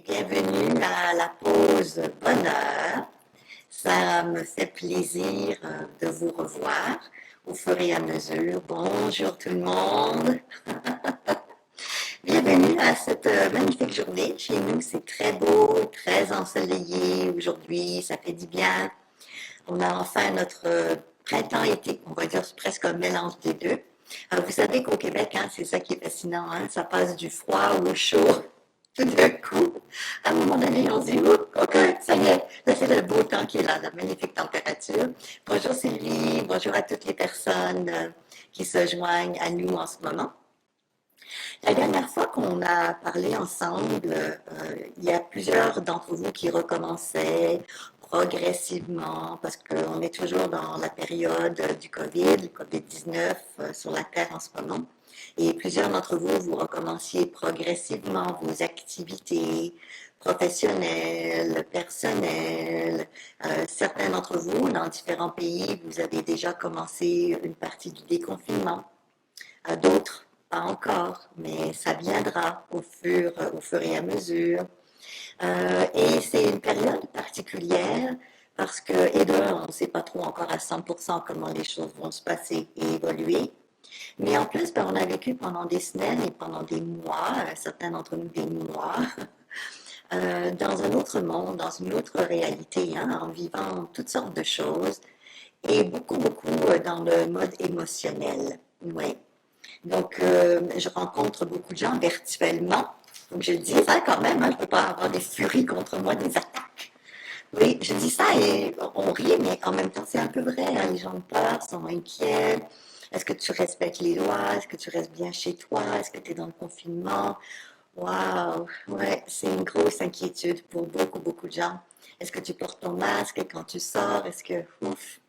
bienvenue à la pause bonheur. Ça me fait plaisir de vous revoir au fur et à mesure. Bonjour tout le monde. Bienvenue à cette magnifique journée. Chez nous, c'est très beau, très ensoleillé aujourd'hui. Ça fait du bien. On a enfin notre printemps-été. On va dire presque un mélange des deux. Alors, vous savez qu'au Québec, hein, c'est ça qui est fascinant. Hein, ça passe du froid au chaud tout d'un coup. À un moment donné, on se dit, ouh, OK, ça y est, là, c'est le beau temps qui est là, la magnifique température. Bonjour Sylvie, bonjour à toutes les personnes qui se joignent à nous en ce moment. La dernière fois qu'on a parlé ensemble, il y a plusieurs d'entre vous qui recommençaient progressivement, parce qu'on est toujours dans la période du COVID, le COVID-19 sur la Terre en ce moment. Et plusieurs d'entre vous, vous recommenciez progressivement vos activités professionnelles, personnelles. Certains d'entre vous, dans différents pays, vous avez déjà commencé une partie du déconfinement. D'autres, pas encore, mais ça viendra au fur et à mesure. Et c'est une période particulière parce que, et d'un, on ne sait pas trop encore à 100% comment les choses vont se passer et évoluer. Mais en plus, ben, on a vécu pendant des semaines et pendant des mois, certains d'entre nous des mois, dans un autre monde, dans une autre réalité, hein, en vivant toutes sortes de choses et beaucoup, beaucoup dans le mode émotionnel. Oui. Donc, je rencontre beaucoup de gens virtuellement. Donc, je dis ça quand même, hein, je ne peux pas avoir des furies contre moi, des attaques. Oui, je dis ça et on rit, mais en même temps, c'est un peu vrai. Hein, les gens ont peur, sont inquiets. Est-ce que tu respectes les lois? Est-ce que tu restes bien chez toi? Est-ce que tu es dans le confinement? Waouh, ouais, c'est une grosse inquiétude pour beaucoup, beaucoup de gens. Est-ce que tu portes ton masque quand tu sors? Est-ce que, ouf,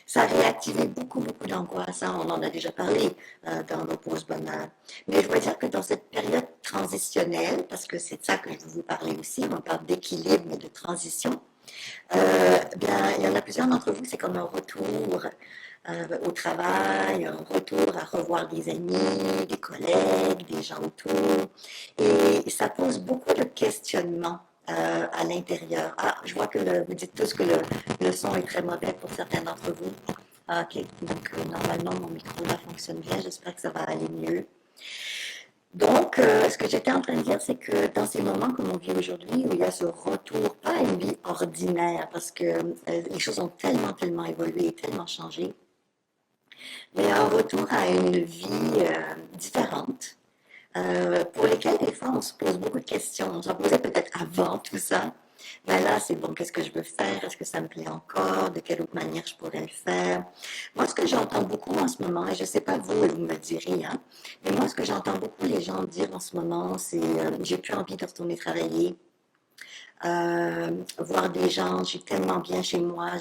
ça a réactivé beaucoup, beaucoup d'angoisse. Hein. On en a déjà parlé dans nos pauses bonheur. Mais je veux dire que dans cette période transitionnelle, parce que c'est de ça que je veux vous parler aussi, on parle d'équilibre et de transition, bien, il y en a plusieurs d'entre vous, c'est comme un retour au travail, un retour à revoir des amis, des collègues, des gens autour. Et ça pose beaucoup de questionnements à l'intérieur. Ah, je vois que vous dites tous que le son est très mauvais pour certains d'entre vous. Ah, OK, donc normalement mon micro là fonctionne bien, j'espère que ça va aller mieux. Donc, ce que j'étais en train de dire, c'est que dans ces moments comme on vit aujourd'hui, où il y a ce retour, pas à une vie ordinaire, parce que les choses ont tellement, tellement évolué, tellement changé, mais un retour à une vie différente, pour lesquelles des fois on se pose beaucoup de questions. On s'en posait peut-être avant tout ça. Mais là, c'est bon, qu'est-ce que je veux faire? Est-ce que ça me plaît encore? De quelle autre manière je pourrais le faire? Moi, ce que j'entends beaucoup en ce moment, et je ne sais pas vous, et vous me direz, hein, mais moi, ce que j'entends beaucoup les gens dire en ce moment, c'est j'ai plus envie de retourner travailler. Voir des gens, j'ai tellement bien chez moi,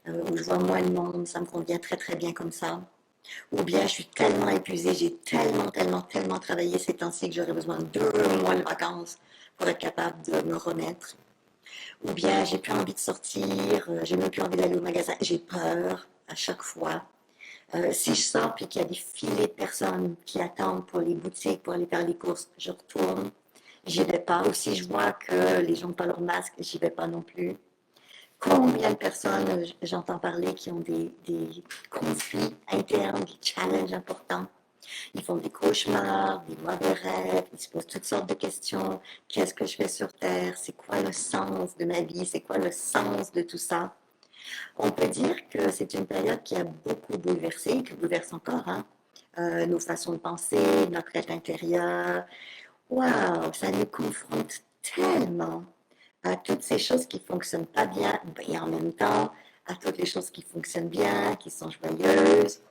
où je vois moins de monde, ça me convient très très bien comme ça. Ou bien je suis tellement épuisée, j'ai tellement, tellement, tellement travaillé ces temps-ci que j'aurais besoin de 2 mois de vacances pour être capable de me remettre. Ou bien j'ai plus envie de sortir, j'ai même plus envie d'aller au magasin, j'ai peur à chaque fois. Si je sors puis qu'il y a des filets de personnes qui attendent pour les boutiques, pour aller faire les courses, je retourne, j'y vais pas. Ou si je vois que les gens n'ont pas leur masque, j'y vais pas non plus. Combien de personnes j'entends parler qui ont des conflits internes, des challenges importants. Ils font des cauchemars, des mauvais rêves, ils se posent toutes sortes de questions. Qu'est-ce que je fais sur Terre? C'est quoi le sens de ma vie? C'est quoi le sens de tout ça? On peut dire que c'est une période qui a beaucoup bouleversé, qui bouleverse encore, hein? Nos façons de penser, notre être intérieur. Waouh, ça nous confronte tellement à toutes ces choses qui ne fonctionnent pas bien, et en même temps à toutes les choses qui fonctionnent bien, qui sont joyeuses.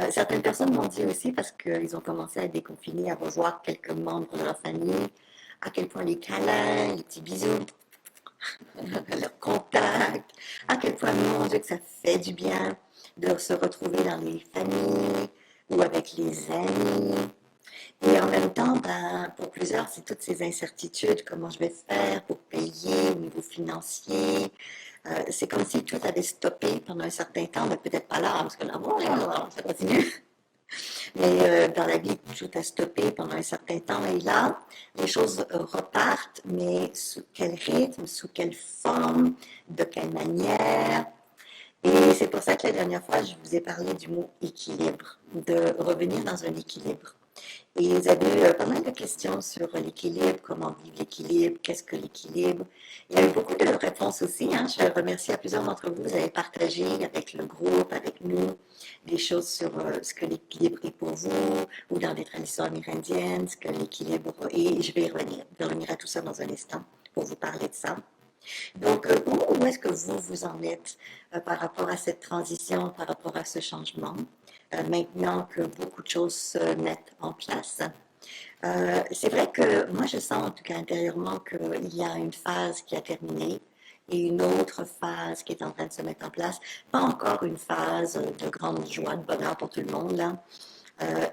Certaines personnes m'ont dit aussi, parce qu'ils ont commencé à déconfiner, à revoir quelques membres de leur famille, à quel point les câlins, les petits bisous, le contact, à quel point, mon Dieu, que ça fait du bien de se retrouver dans les familles ou avec les amis. Et en même temps, ben, pour plusieurs, c'est toutes ces incertitudes, comment je vais faire pour payer au niveau financier. C'est comme si tout avait stoppé pendant un certain temps, mais peut-être pas là, parce que là, bon, ça continue. Mais dans la vie, tout a stoppé pendant un certain temps. Et là, les choses repartent, mais sous quel rythme, sous quelle forme, de quelle manière? Et c'est pour ça que la dernière fois, je vous ai parlé du mot équilibre, de revenir dans un équilibre. Et ils avaient pas mal de questions sur l'équilibre, comment vivre l'équilibre, qu'est-ce que l'équilibre. Il y a eu beaucoup de réponses aussi. Hein. Je remercie à plusieurs d'entre vous. Vous avez partagé avec le groupe, avec nous, des choses sur ce que l'équilibre est pour vous, ou dans les traditions amérindiennes, ce que l'équilibre est. Et je vais revenir à tout ça dans un instant pour vous parler de ça. Donc, où est-ce que vous en êtes par rapport à cette transition, par rapport à ce changement, maintenant que beaucoup de choses se mettent en place? C'est vrai que moi, je sens en tout cas intérieurement qu'il y a une phase qui a terminé et une autre phase qui est en train de se mettre en place. Pas encore une phase de grande joie, de bonheur pour tout le monde, là,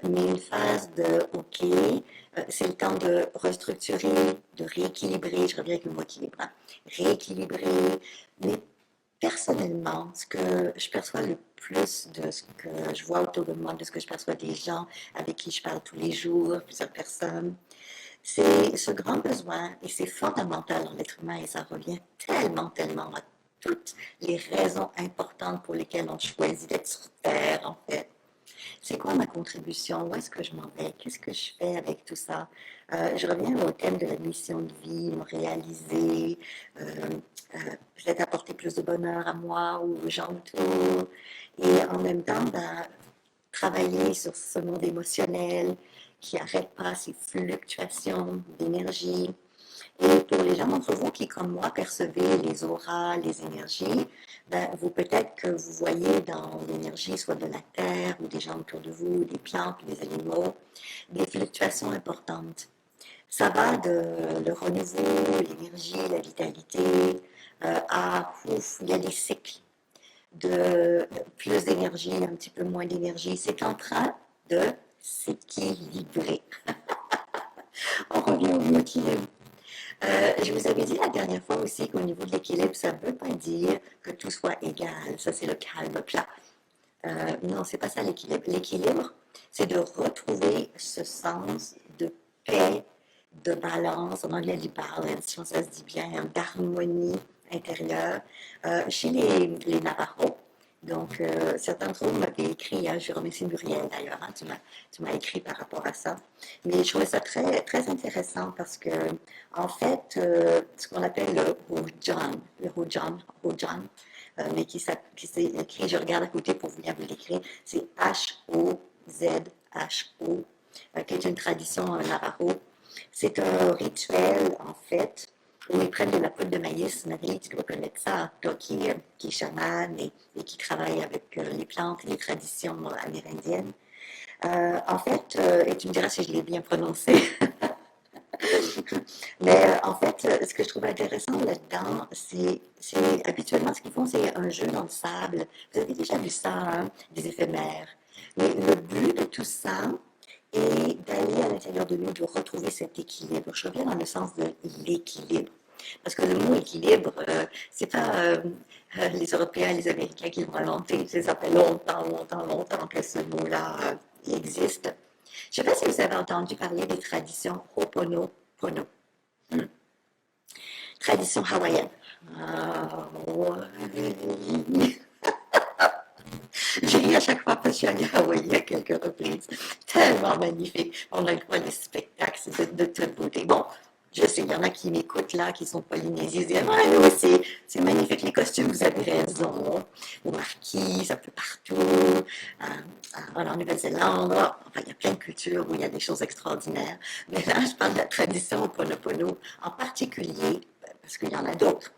mais une phase de OK, c'est le temps de restructurer, de rééquilibrer, je reviens avec le mot équilibre, hein, rééquilibrer, mais personnellement, ce que je perçois le plus de ce que je vois autour de moi, de ce que je perçois des gens avec qui je parle tous les jours, plusieurs personnes, c'est ce grand besoin, et c'est fondamental dans l'être humain, et ça revient tellement, tellement à toutes les raisons importantes pour lesquelles on choisit d'être sur Terre, en fait. C'est quoi ma contribution? Où est-ce que je m'en vais? Qu'est-ce que je fais avec tout ça? Je reviens au thème de la mission de vie, me réaliser, euh, euh, peut-être apporter plus de bonheur à moi ou aux gens autour. Et en même temps, ben, travailler sur ce monde émotionnel qui n'arrête pas ces fluctuations d'énergie. Et pour les gens d'entre vous qui, comme moi, percevez les auras, les énergies, ben, vous peut-être que vous voyez dans l'énergie, soit de la terre ou des gens autour de vous, des plantes, des animaux, des fluctuations importantes. Ça va de le renouveau, l'énergie, la vitalité, à ouf, il y a des cycles de plus d'énergie, un petit peu moins d'énergie. C'est en train de s'équilibrer. On revient au mot équilibre. Je vous avais dit la dernière fois aussi qu'au niveau de l'équilibre, ça ne veut pas dire que tout soit égal. Ça, c'est le calme plat. Non, c'est pas ça l'équilibre. L'équilibre, c'est de retrouver ce sens de paix, de balance. En anglais, du balance, je pense que ça se dit bien, hein, d'harmonie intérieure. Chez les Navajos, donc, certains d'entre vous m'avaient écrit, hein, je remercie Muriel d'ailleurs, hein, tu m'as écrit par rapport à ça. Mais je trouvais ça très, très intéressant parce que, en fait, ce qu'on appelle le Hojan, mais qui s'est écrit, je regarde à côté pour bien vous l'écrire, c'est Hozho, qui est une tradition navajo. C'est un rituel, en fait, où ils prennent de la poudre de maïs. Nathalie, tu dois connaître ça, toi qui est chamane et qui travaille avec les plantes et les traditions amérindiennes. En fait, et tu me diras si je l'ai bien prononcé, mais en fait, ce que je trouve intéressant là-dedans, c'est habituellement ce qu'ils font, c'est un jeu dans le sable. Vous avez déjà vu ça, hein, des éphémères. Mais le but de tout ça est d'aller à l'intérieur de nous, de retrouver cet équilibre. Je reviens dans le sens de l'équilibre. Parce que le mot équilibre, c'est pas les Européens et les Américains qui l'ont inventé. Ça fait longtemps, longtemps, longtemps que ce mot-là existe. Je ne sais pas si vous avez entendu parler des traditions Ho'oponopono. Hmm. Tradition hawaïenne. Ah, ouais. J'ai ri à chaque fois parce que je suis allée à Hawaï à quelques reprises. Tellement magnifique. On a le droit des spectacles, c'est de toute beauté. Bon, je sais, il y en a qui m'écoutent là, qui sont polynésiens, ils disent ah, nous aussi, c'est magnifique les costumes, vous avez raison. Au Marquis, ça peut partout. En Nouvelle-Zélande, enfin, il y a plein de cultures où il y a des choses extraordinaires. Mais là, je parle de la tradition au Ponopono, en particulier, parce qu'il y en a d'autres.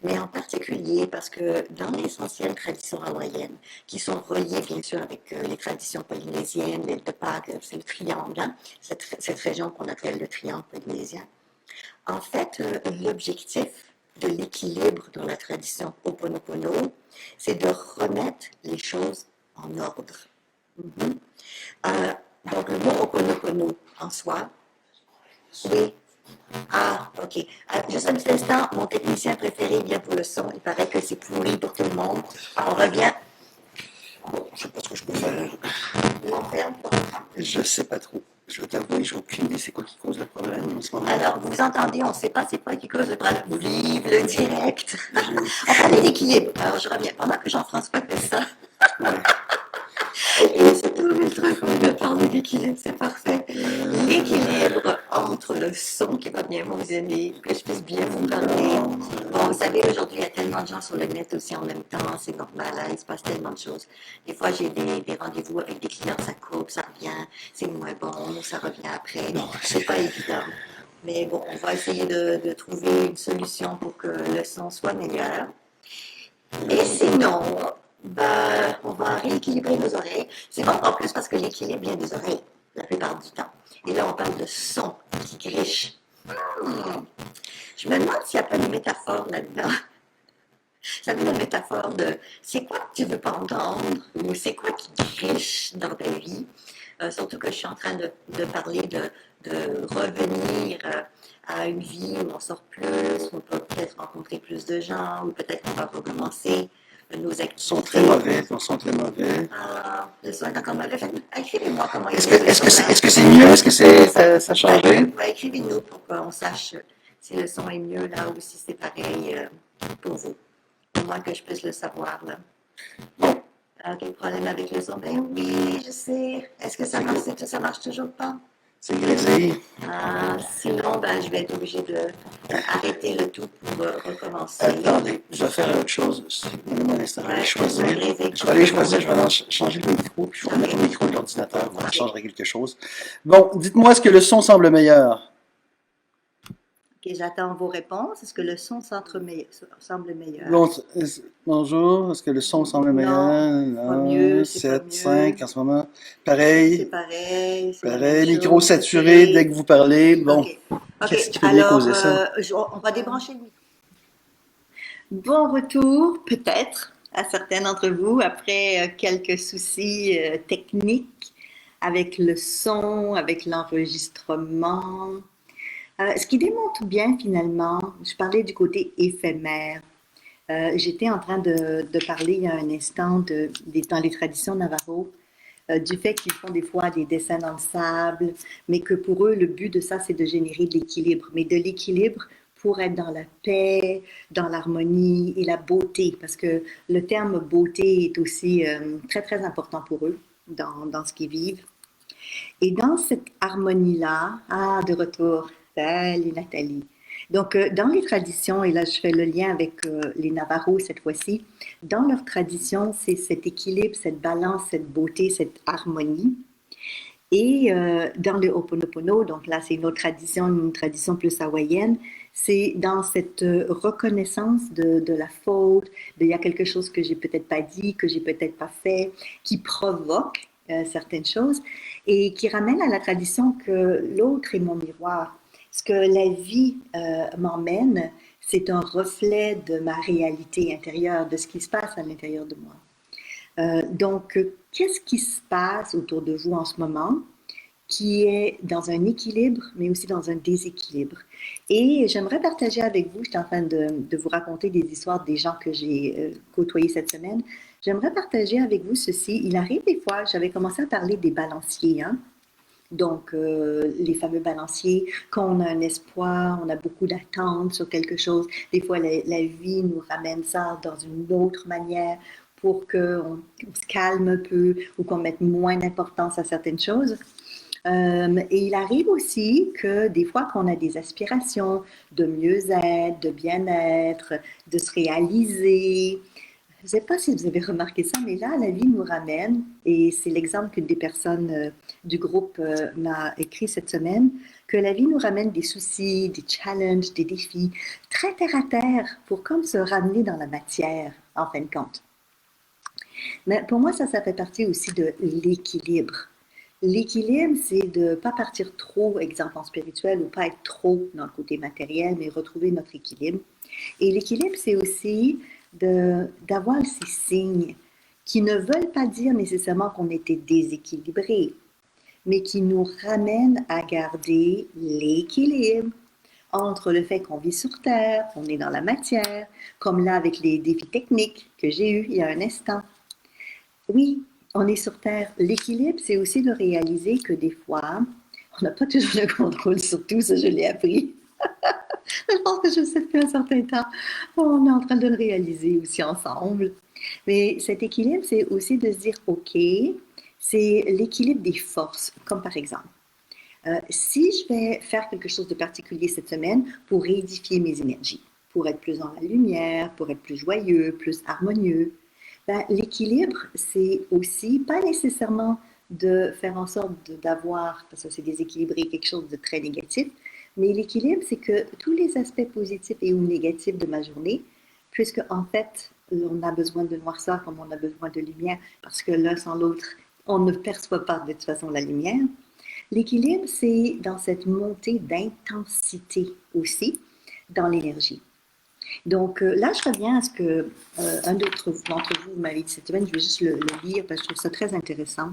Mais en particulier parce que dans les essentielles traditions hawaïennes, qui sont reliées bien sûr avec les traditions polynésiennes, l'île de Pâques, c'est le triangle, hein, cette région qu'on appelle le triangle polynésien, en fait, l'objectif de l'équilibre dans la tradition Ho'oponopono, c'est de remettre les choses en ordre. Mhm. Euh, donc, le mot Ho'oponopono en soi, oui. Ah, ok. Juste un petit instant, mon technicien préféré vient pour le son. Il paraît que c'est pourri pour tout le monde. On revient. Bon, je sais pas ce que je peux faire. L'enfer. Je sais pas trop. Je vais t'avouer, j'ai aucune idée c'est quoi qui cause le problème en ce moment. Alors, vous entendez, on ne sait pas c'est quoi qui cause le problème. Vive le direct. On parlait d'équilibre. Alors, je reviens. Pendant que Jean-François fait ça, Ouais. et c'est tout le truc, on va parler d'équilibre, c'est parfait. L'équilibre entre le son qui va bien fonctionner, que je puisse bien vous parler. Bon, vous savez, aujourd'hui, il y a tellement de gens sur le net aussi en même temps, c'est normal, hein, il se passe tellement de choses. Des fois, j'ai des rendez-vous avec des clients, ça coupe, ça revient, c'est moins bon, ça revient après. Non, C'est pas évident. Mais bon, on va essayer de trouver une solution pour que le son soit meilleur. Et sinon, ben, on va rééquilibrer nos oreilles. C'est bon en plus parce que l'équilibre vient des oreilles, la plupart du temps. Et là, on parle de son qui griche. Hmm. Je me demande s'il n'y a pas une métaphore là-dedans. Ça veut dire la métaphore de c'est quoi que tu veux pas entendre ou c'est quoi qui griche dans ta vie. Surtout que je suis en train de parler de revenir à une vie où on sort plus, où on peut peut-être rencontrer plus de gens, ou peut-être qu'on va recommencer nos Ils activités. sont très mauvais, ils sont très mauvais. Ah, le son est encore mauvais. Écrivez-moi comment Est-ce il que est le est-ce son que c'est là. est-ce que c'est mieux? Est-ce que ça a changé? Ouais, écrivez-nous pour qu'on sache si le son est mieux là ou si c'est pareil pour vous. Au moins que je puisse le savoir là. Bon, Quel problème avec le son? Ben oui, je sais. Est-ce que ça marche? Ça marche toujours pas? c'est grésille. Sinon, ben, je vais être obligée d'arrêter le tout pour recommencer. Attendez, je vais faire autre chose. Donnez-moi un instant, je vais aller Ouais, choisir. gréser. Je vais aller choisir, je vais aller changer le micro, puis je vais remettre le micro de l'ordinateur, ça Ok. changerait quelque chose. Bon, dites-moi, est-ce que le son semble meilleur? Ok, j'attends vos réponses. Est-ce que le son semble meilleur? Bon, bonjour, est-ce que le son semble meilleur? Non, pas mieux, c'est pas 7, mieux. 5 en ce moment. C'est Pareil, pareil, c'est la pareil, même micro chose, saturé dès saturé. que vous parlez. Bon, Ok, qu'est-ce ok. qui peut bien Alors, causer ça? on va débrancher le micro. Bon retour, peut-être, à certains d'entre vous, après quelques soucis techniques avec le son, avec l'enregistrement. Ce qui démontre bien finalement, je parlais du côté éphémère. J'étais en train de parler il y a un instant dans les traditions Navajo, du fait qu'ils font des fois des dessins dans le sable, mais que pour eux, le but de ça, c'est de générer de l'équilibre. Mais de l'équilibre pour être dans la paix, dans l'harmonie et la beauté, parce que le terme beauté est aussi très, très important pour eux dans ce qu'ils vivent. Et dans cette harmonie-là, de retour, salut Nathalie. Donc, dans les traditions, et là je fais le lien avec les Navajos cette fois-ci, dans leur tradition, c'est cet équilibre, cette balance, cette beauté, cette harmonie. Et dans le Ho'oponopono, donc là c'est une tradition plus hawaïenne, c'est dans cette reconnaissance de la faute, il y a quelque chose que j'ai peut-être pas dit, que j'ai peut-être pas fait, qui provoque certaines choses et qui ramène à la tradition que l'autre est mon miroir. Ce que la vie m'emmène, c'est un reflet de ma réalité intérieure, de ce qui se passe à l'intérieur de moi. Donc, qu'est-ce qui se passe autour de vous en ce moment qui est dans un équilibre, mais aussi dans un déséquilibre? Et j'aimerais partager avec vous, je suis en train de vous raconter des histoires des gens que j'ai côtoyés cette semaine. J'aimerais partager avec vous ceci. Il arrive des fois, j'avais commencé à parler des balanciers, hein? Donc, les fameux balanciers, quand on a un espoir, on a beaucoup d'attentes sur quelque chose. Des fois, la vie nous ramène ça dans une autre manière pour qu'on se calme un peu ou qu'on mette moins d'importance à certaines choses. Et il arrive aussi que des fois qu'on a des aspirations de mieux-être, de bien-être, de se réaliser. Je ne sais pas si vous avez remarqué ça, mais là, la vie nous ramène, et c'est l'exemple qu'une des personnes du groupe m'a écrit cette semaine, que la vie nous ramène des soucis, des challenges, des défis, très terre à terre, pour comme se ramener dans la matière, en fin de compte. Mais pour moi, ça fait partie aussi de l'équilibre. L'équilibre, c'est de ne pas partir trop, exemple en spirituel, ou pas être trop dans le côté matériel, mais retrouver notre équilibre. Et l'équilibre, c'est aussi d'avoir ces signes qui ne veulent pas dire nécessairement qu'on était déséquilibré, mais qui nous ramènent à garder l'équilibre entre le fait qu'on vit sur Terre, qu'on est dans la matière, comme là avec les défis techniques que j'ai eus il y a un instant. Oui, on est sur Terre. L'équilibre, c'est aussi de réaliser que des fois, on n'a pas toujours le contrôle sur tout, ça je l'ai appris. Je pense que je sais depuis un certain temps. On est en train de le réaliser aussi ensemble. Mais cet équilibre, c'est aussi de se dire, OK, c'est l'équilibre des forces, comme par exemple, si je vais faire quelque chose de particulier cette semaine pour réédifier mes énergies, pour être plus dans la lumière, pour être plus joyeux, plus harmonieux, ben, l'équilibre, c'est aussi pas nécessairement de faire en sorte d'avoir, parce que c'est déséquilibré, quelque chose de très négatif, mais l'équilibre, c'est que tous les aspects positifs et ou négatifs de ma journée, puisque en fait, on a besoin de noirceur comme on a besoin de lumière, parce que l'un sans l'autre, on ne perçoit pas de toute façon la lumière. L'équilibre, c'est dans cette montée d'intensité aussi dans l'énergie. Donc là, je reviens à ce que un d'entre vous m'avait dit cette semaine, je vais juste le lire parce que je trouve ça très intéressant.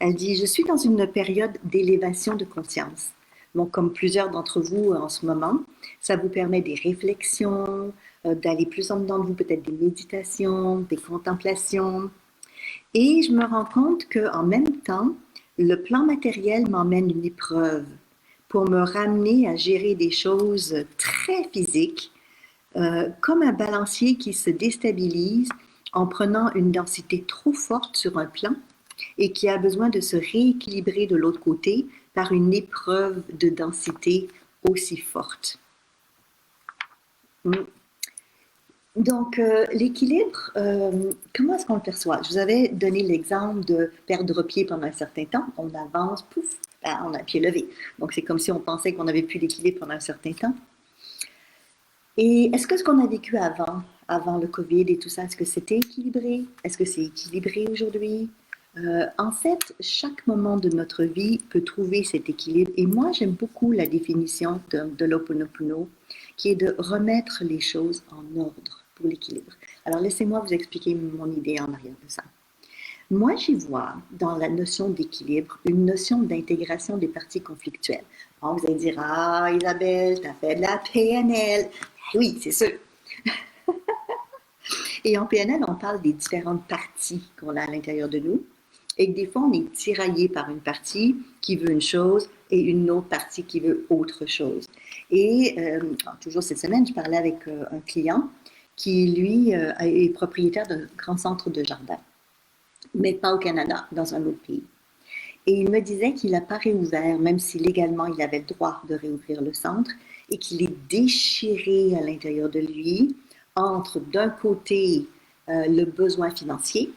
Elle dit, je suis dans une période d'élévation de conscience. Donc, comme plusieurs d'entre vous en ce moment, ça vous permet des réflexions, d'aller plus en dedans de vous, peut-être des méditations, des contemplations. Et je me rends compte qu'en même temps, le plan matériel m'emmène une épreuve pour me ramener à gérer des choses très physiques, comme un balancier qui se déstabilise en prenant une densité trop forte sur un plan et qui a besoin de se rééquilibrer de l'autre côté par une épreuve de densité aussi forte. Donc, l'équilibre, comment est-ce qu'on le perçoit? Je vous avais donné l'exemple de perdre pied pendant un certain temps. On avance, pouf, ben, on a pied levé. Donc, c'est comme si on pensait qu'on n'avait plus d'équilibre pendant un certain temps. Et est-ce que ce qu'on a vécu avant le COVID et tout ça, est-ce que c'était équilibré? Est-ce que c'est équilibré aujourd'hui? En fait, chaque moment de notre vie peut trouver cet équilibre. Et moi, j'aime beaucoup la définition de l'Ho'oponopono, qui est de remettre les choses en ordre pour l'équilibre. Alors, laissez-moi vous expliquer mon idée en arrière de ça. Moi, j'y vois dans la notion d'équilibre une notion d'intégration des parties conflictuelles. Bon, vous allez dire, ah, Isabelle, tu as fait de la PNL. Oui, c'est sûr. Et en PNL, on parle des différentes parties qu'on a à l'intérieur de nous. Et que des fois, on est tiraillé par une partie qui veut une chose et une autre partie qui veut autre chose. Et toujours cette semaine, je parlais avec un client qui, lui, est propriétaire d'un grand centre de jardin, mais pas au Canada, dans un autre pays. Et il me disait qu'il n'a pas réouvert, même si légalement il avait le droit de réouvrir le centre, et qu'il est déchiré à l'intérieur de lui entre d'un côté le besoin financier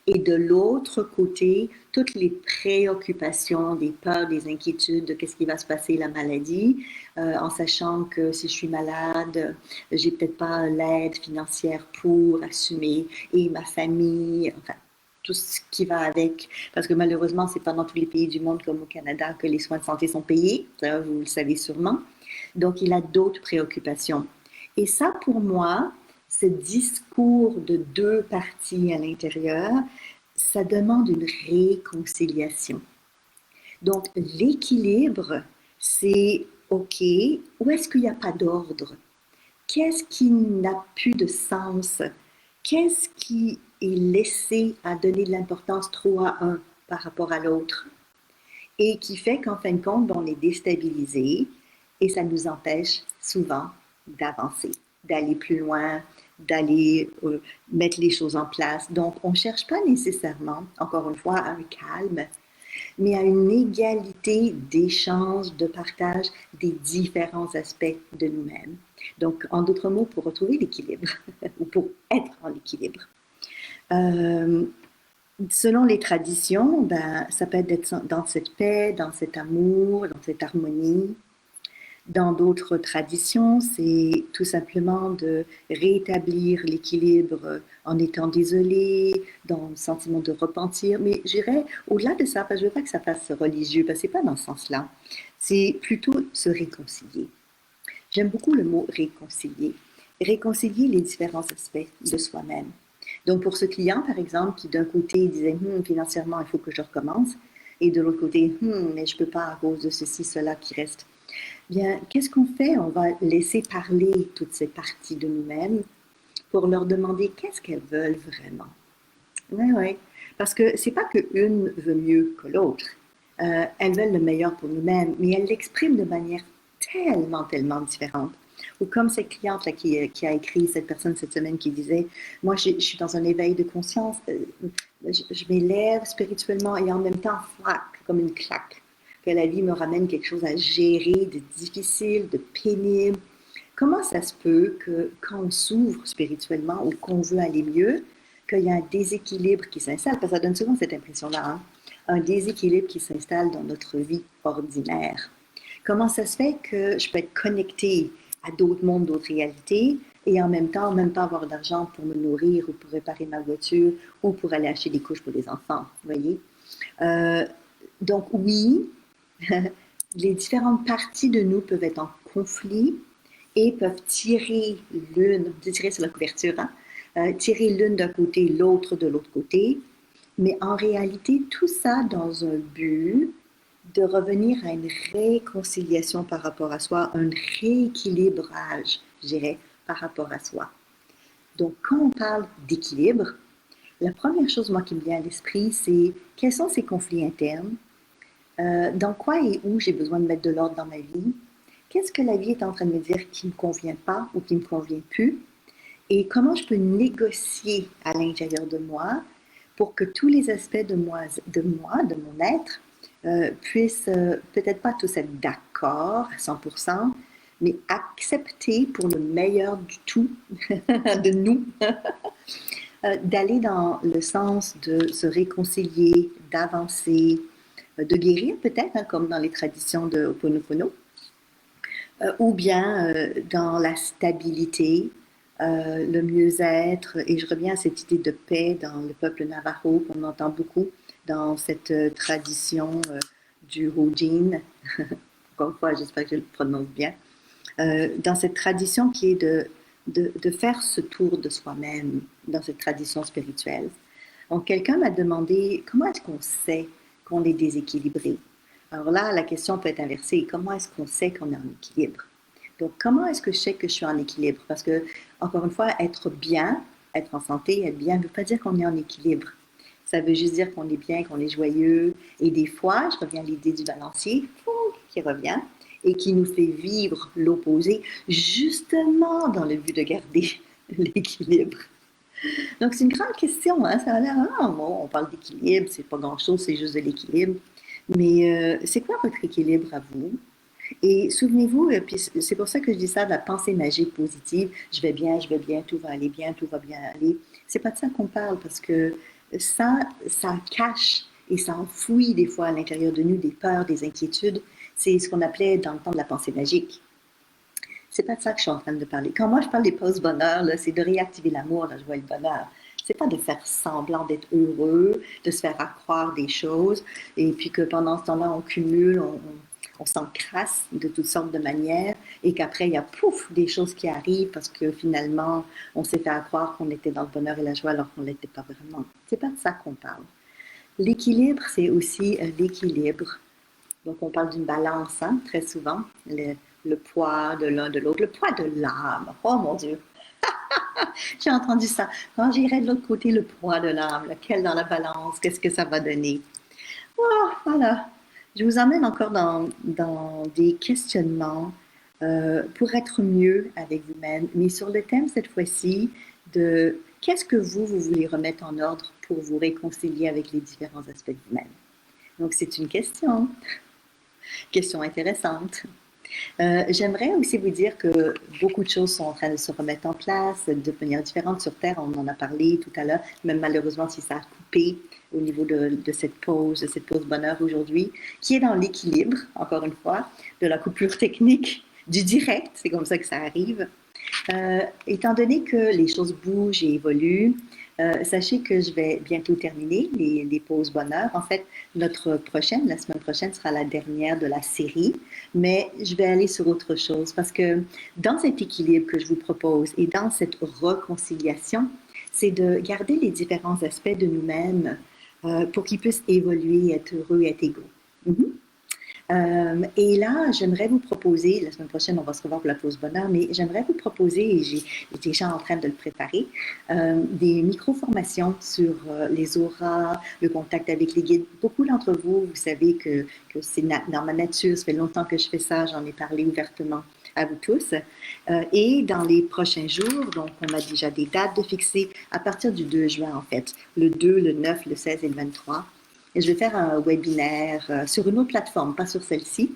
et de l'autre côté toutes les préoccupations, des peurs, des inquiétudes de qu'est-ce qui va se passer, la maladie, en sachant que si je suis malade, j'ai peut-être pas l'aide financière pour assumer et ma famille, enfin tout ce qui va avec, parce que malheureusement, c'est pas dans tous les pays du monde comme au Canada que les soins de santé sont payés, ça, vous le savez sûrement. Donc, il a d'autres préoccupations. Et ça, pour moi, ce discours de deux parties à l'intérieur, ça demande une réconciliation. Donc, l'équilibre, c'est OK, où est-ce qu'il n'y a pas d'ordre? Qu'est-ce qui n'a plus de sens? Qu'est-ce qui est laissé à donner de l'importance trop à un par rapport à l'autre? Et qui fait qu'en fin de compte, on est déstabilisé et ça nous empêche souvent d'avancer, d'aller plus loin, d'aller mettre les choses en place. Donc, on ne cherche pas nécessairement, encore une fois, un calme, mais à une égalité d'échange, de partage des différents aspects de nous-mêmes. Donc, en d'autres mots, pour retrouver l'équilibre, ou pour être en équilibre. Selon les traditions, ben, ça peut être dans cette paix, dans cet amour, dans cette harmonie. Dans d'autres traditions, c'est tout simplement de rétablir l'équilibre en étant désolé, dans le sentiment de repentir. Mais j'irais au-delà de ça, parce que je ne veux pas que ça fasse religieux, parce que ce n'est pas dans ce sens-là. C'est plutôt se réconcilier. J'aime beaucoup le mot réconcilier. Réconcilier les différents aspects de soi-même. Donc pour ce client, par exemple, qui d'un côté disait financièrement, il faut que je recommence, et de l'autre côté, mais je ne peux pas à cause de ceci, cela qui reste. Bien, qu'est-ce qu'on fait? On va laisser parler toutes ces parties de nous-mêmes pour leur demander qu'est-ce qu'elles veulent vraiment. Oui, oui. Parce que c'est pas qu'une veut mieux que l'autre. Elles veulent le meilleur pour nous-mêmes, mais elles l'expriment de manière tellement, tellement différente. Ou comme cette cliente-là qui a écrit, cette personne cette semaine qui disait, moi je suis dans un éveil de conscience, je m'élève spirituellement et en même temps, frac, comme une claque, que la vie me ramène quelque chose à gérer, de difficile, de pénible. Comment ça se peut que quand on s'ouvre spirituellement ou qu'on veut aller mieux, qu'il y a un déséquilibre qui s'installe, parce que ça donne souvent cette impression-là, hein? Un déséquilibre qui s'installe dans notre vie ordinaire. Comment ça se fait que je peux être connectée à d'autres mondes, d'autres réalités, et en même temps, même pas avoir d'argent pour me nourrir ou pour réparer ma voiture ou pour aller acheter des couches pour les enfants, vous voyez? Euh, donc oui, les différentes parties de nous peuvent être en conflit et peuvent tirer sur la couverture, hein, tirer l'une d'un côté, l'autre de l'autre côté, mais en réalité, tout ça dans un but de revenir à une réconciliation par rapport à soi, un rééquilibrage, je dirais, par rapport à soi. Donc, quand on parle d'équilibre, la première chose, moi, qui me vient à l'esprit, c'est quels sont ces conflits internes, dans quoi et où j'ai besoin de mettre de l'ordre dans ma vie, qu'est-ce que la vie est en train de me dire qui ne me convient pas ou qui ne me convient plus, et comment je peux négocier à l'intérieur de moi pour que tous les aspects de moi, de mon être, puissent peut-être pas tous être d'accord à 100%, mais accepter pour le meilleur du tout, de nous, d'aller dans le sens de se réconcilier, d'avancer, de guérir peut-être, hein, comme dans les traditions de Ho'oponopono, ou bien dans la stabilité, le mieux-être, et je reviens à cette idée de paix dans le peuple navajo qu'on entend beaucoup dans cette tradition du Hojin, encore une fois, j'espère que je le prononce bien, dans cette tradition qui est de faire ce tour de soi-même, dans cette tradition spirituelle. Donc, quelqu'un m'a demandé comment est-ce qu'on sait qu'on est déséquilibré. Alors là, la question peut être inversée. Comment est-ce qu'on sait qu'on est en équilibre? Donc, comment est-ce que je sais que je suis en équilibre? Parce que, encore une fois, être bien, être en santé, être bien, ne veut pas dire qu'on est en équilibre. Ça veut juste dire qu'on est bien, qu'on est joyeux. Et des fois, je reviens à l'idée du balancier, qui revient et qui nous fait vivre l'opposé, justement dans le but de garder l'équilibre. Donc, c'est une grande question, hein? Ça a l'air, bon, on parle d'équilibre, c'est pas grand-chose, c'est juste de l'équilibre. Mais c'est quoi votre équilibre à vous? Et souvenez-vous, puis c'est pour ça que je dis ça, de la pensée magique positive, je vais bien, tout va aller bien, tout va bien aller. C'est pas de ça qu'on parle, parce que ça cache et ça enfouit des fois à l'intérieur de nous des peurs, des inquiétudes. C'est ce qu'on appelait dans le temps de la pensée magique. C'est pas de ça que je suis en train de parler. Quand moi je parle des pauses bonheur, c'est de réactiver l'amour, la joie et le bonheur. C'est pas de faire semblant d'être heureux, de se faire accroire des choses, et puis que pendant ce temps-là, on cumule, on s'encrasse de toutes sortes de manières, et qu'après, il y a pouf, des choses qui arrivent parce que finalement, on s'est fait croire qu'on était dans le bonheur et la joie alors qu'on ne l'était pas vraiment. C'est pas de ça qu'on parle. L'équilibre, c'est aussi l'équilibre. Donc, on parle d'une balance, hein, très souvent. Le poids de l'un de l'autre, le poids de l'âme. Oh mon Dieu! J'ai entendu ça. Quand j'irai de l'autre côté, le poids de l'âme, lequel dans la balance, qu'est-ce que ça va donner? Oh, voilà. Je vous emmène encore dans des questionnements pour être mieux avec vous-même, mais sur le thème cette fois-ci de qu'est-ce que vous voulez remettre en ordre pour vous réconcilier avec les différents aspects de vous-même. Donc, c'est une question intéressante. J'aimerais aussi vous dire que beaucoup de choses sont en train de se remettre en place de manière différente sur Terre. On en a parlé tout à l'heure, même malheureusement si ça a coupé au niveau de cette pause bonheur aujourd'hui, qui est dans l'équilibre, encore une fois, de la coupure technique, du direct, c'est comme ça que ça arrive. Étant donné que les choses bougent et évoluent, sachez que je vais bientôt terminer les pauses bonheur. En fait, la semaine prochaine sera la dernière de la série, mais je vais aller sur autre chose parce que dans cet équilibre que je vous propose et dans cette réconciliation, c'est de garder les différents aspects de nous-mêmes pour qu'ils puissent évoluer, être heureux, être égaux. Et là, j'aimerais vous proposer, la semaine prochaine, on va se revoir pour la pause bonheur, mais j'aimerais vous proposer, et j'ai déjà en train de le préparer, des micro-formations sur les auras, le contact avec les guides. Beaucoup d'entre vous, vous savez que c'est dans ma nature, ça fait longtemps que je fais ça, j'en ai parlé ouvertement à vous tous. Et dans les prochains jours, donc on a déjà des dates de fixer à partir du 2 juin en fait, le 2, le 9, le 16 et le 23. Et je vais faire un webinaire sur une autre plateforme, pas sur celle-ci,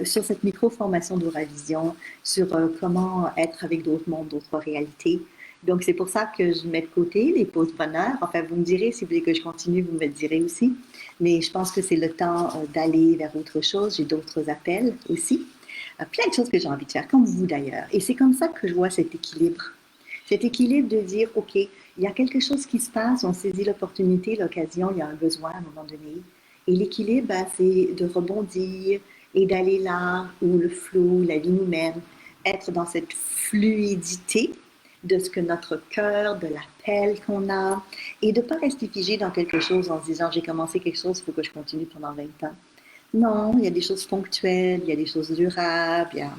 sur cette micro-formation d'Auravision, sur comment être avec d'autres mondes, d'autres réalités. Donc, c'est pour ça que je mets de côté les pauses bonheur. Enfin, vous me direz, si vous voulez que je continue, vous me le direz aussi. Mais je pense que c'est le temps d'aller vers autre chose. J'ai d'autres appels aussi. Plein de choses que j'ai envie de faire, comme vous d'ailleurs. Et c'est comme ça que je vois cet équilibre. Cet équilibre de dire, OK, il y a quelque chose qui se passe, on saisit l'opportunité, l'occasion, il y a un besoin à un moment donné. Et l'équilibre, ben, c'est de rebondir et d'aller là où le flot, la vie nous mène, être dans cette fluidité de ce que notre cœur, de l'appel qu'on a, et de ne pas rester figé dans quelque chose en se disant, j'ai commencé quelque chose, il faut que je continue pendant 20 ans. Non, il y a des choses ponctuelles, il y a des choses durables, il y a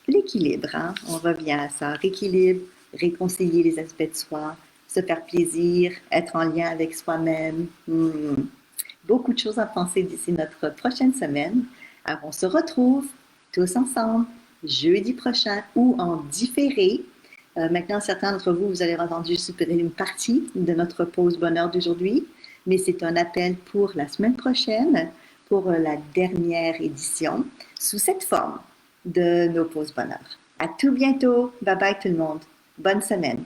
l'équilibre, hein? On revient à ça. Rééquilibre, réconcilier les aspects de soi, se faire plaisir, être en lien avec soi-même. Beaucoup de choses à penser d'ici notre prochaine semaine. Alors, on se retrouve tous ensemble jeudi prochain ou en différé. Maintenant, certains d'entre vous, vous allez entendu une partie de notre pause bonheur d'aujourd'hui, mais c'est un appel pour la semaine prochaine, pour la dernière édition, sous cette forme de nos pauses bonheur. À tout bientôt. Bye bye tout le monde. Bonne semaine.